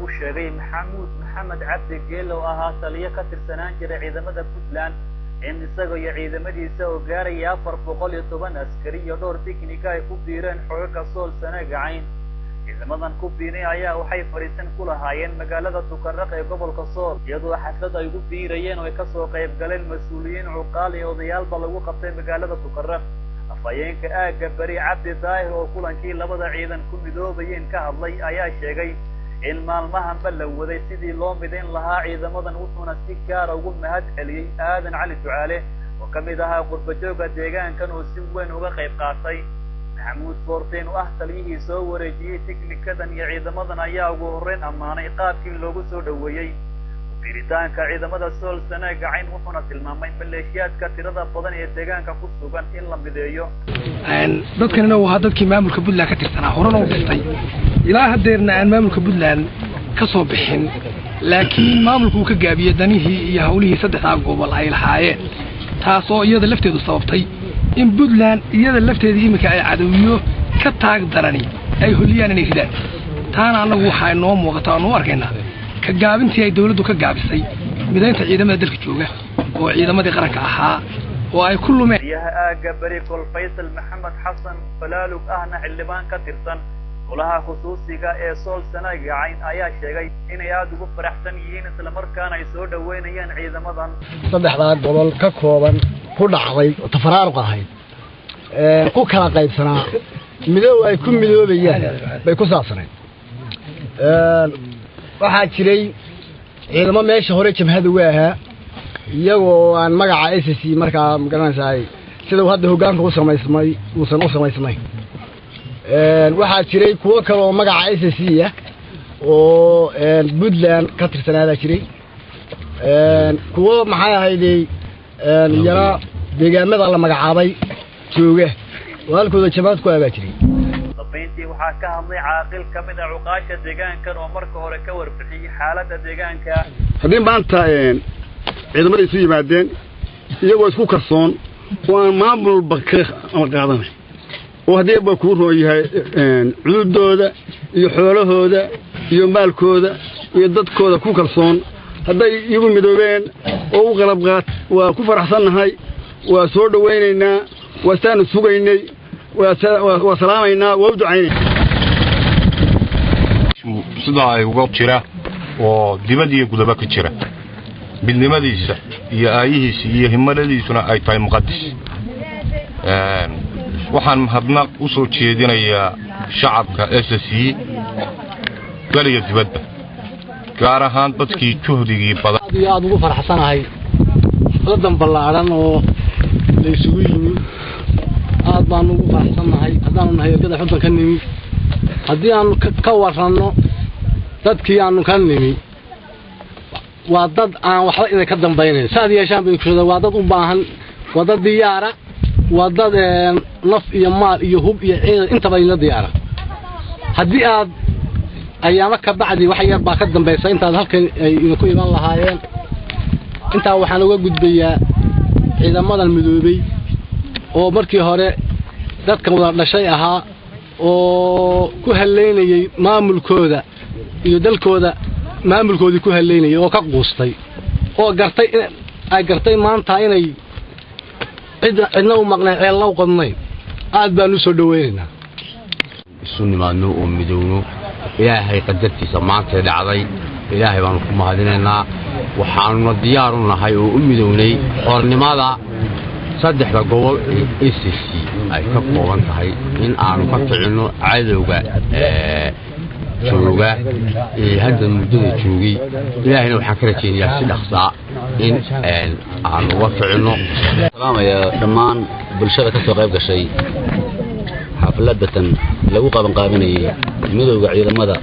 u sheegay maxamed cabdi geelo oo ahaa taliye ka tirsanaan jiray ciidamada Puntland in isaga iyo ciidamadiisa oo gaaraya 410 askari iyo dhowr tiknika ay ku biireen xoogga Sool Sanaag Cayn ciidamadan ku biiray ayaa waxay fariisan ku lahaayeen magaalada Tukarraq ee gobolka Sool iyadoo xaflad ay ugu biirayeen oo ay ka soo qayb galeen mas'uuliyiin cuqaal iyo odayaalba lagu qabtay magaalada Tukarraq afayeenka aaga bari cabdi daahir oo kulankii labada ciidan ku midoobayeen ka hadlay ayaa sheegay in maalmahan la waday sidii loo midayn lahaa ciidamadan wuxuuna si gaar ah ugu mahad celiyay aadan cali ducaale oo ka mid ahaa qurbajooga deegaankan oo si weyn uga qayb qaatay maxamuud foorteen oo ah taliyihii soo wareejiyay tiknikadan iyo ciidamadan ayaa ugu horreyn ammaanay qaabkii loogu soo dhaweeyay biritaanka ciidamada Sool Sanaag Cayn wuxuuna tilmaamay maleeshiyaadka tirada badan ee deegaanka ku sugan in la mideeyo dadkana waa dadkii maamulka Puntland ka tirsanaa horena u dhintay ilaa hadeerna aan maamulka Puntland ka soo bixin laakiin maamulku ka gaabiyay danihii iyo hawlihii saddexda gobol ay lahaayeen taasoo iyada lafteedu sababtay in Puntland iyada lafteedii imika ay cadawiyo ka taag darani ay huliyaan inay ridaan taana anagu waxay noo muuqataa noo arkaynaa ka gaabintii ay dawladdu ka gaabisay midaynta ciidamada dalka jooga oo ciidamadii qaranka ahaa oo ay ku lumeen aaga bari kol Faysal Maxamed Xasan Falaalug ahna xildhibaan ka tirsan golaha khusuusiga ee Sool Sanaag Cayn ayaa sheegay inay aad ugu faraxsan yihiin isla markaana ay soo dhaweynayaan ciidamadan saddexda gobol ka kooban ku dhacday tafaraaruq ahayd ku kala qaybsanaa midoow ay ku midoobayaan bay ku saabsaneen waxaa jiray ciidamo meesha hore jabhada u ahaa iyagoo aan magaca SSC markaa magaranaysaa sida hadda hoggaanka u samaysmay uusan u samaysmay waxaa jiray kuwa kale oo magaca SSC ah oo Puntland ka tirsanaa jiray kuwa maxay ahaydey yara deegaamada la magacaabay jooga walkooda jamaad ku aaga jiray intii waxaa ka hadlay caaqil ka mid ah cuqaasha deegaankan oo marka hore ka warbixiyay xaaladda deegaanka hadii maanta ciidamada isu yimaadeen iyagoo isku karsoon oo aan maamul bakir ama qaadanay oo hadii ba ku rooyahay cududooda iyo xoolahooda iyo maalkooda iyo dadkooda ku kalsoon haday iyagu midoobeen oo u qalab qaat waa ku faraxsanahay waa soo dhaweynaynaa waa saan sugaynay وسلامينا وودعينا sida ay uga jira oo dibadii gudaba ka jira bilnimadiisa iyo aayihiisa iyo himadadiisuna ay tahay muqaddis waxaan mahadnaq u soo jeedinayaa shacabka SSC galiya dibadda gaar ahaan dadkii juhdigii badan aad ugu faraxsanahay ladan ballaaran oo la isugu yimid aad baan ugu faraxsanahay hadaan nahay ergada xuddan ka nimi hadii aan ka warrano dadkii aanu ka nimi waa dad aan waxba idin ka dambeynay saad yeeshaan bay ku waa dad u baahan waa dad diyaara waa dad naf iyo maal iyo hub iyo ciidan inta bay la diyaara hadii aad ayaama ka bacdi wax yar baa ka dambeysay inta halkan ay ku iman lahaayeen inta waxaan uga gudbayaa ciidamadan midoobay oo markii hore dadka wada dhashay ahaa oo ku haleynayay maamulkooda iyo dalkooda maamulkoodii ku haleynayay oo ka quustay oo gartay maanta inay cidna u maqnay ceelna u qodnay aad baan u soo dhaweynaynaa isu nimaadno oo midowno ilaahay qadartiisa maanta dhacday ilaahay baan ku mahadinaynaa waxaanu diyaar u nahay oo u midownay xornimada saddexda gobol ee SSC ay ka kooban tahay in aanu ka ficino cadowga jooga hadda muddada joogay ilaahayna waxaan ka rajaynayaa si dhaqsaa in aanu uga ficino salaamaya dhammaan bulshada ka soo qayb gashay xafladatan lagu qabanqaabinayay midowga ciidamada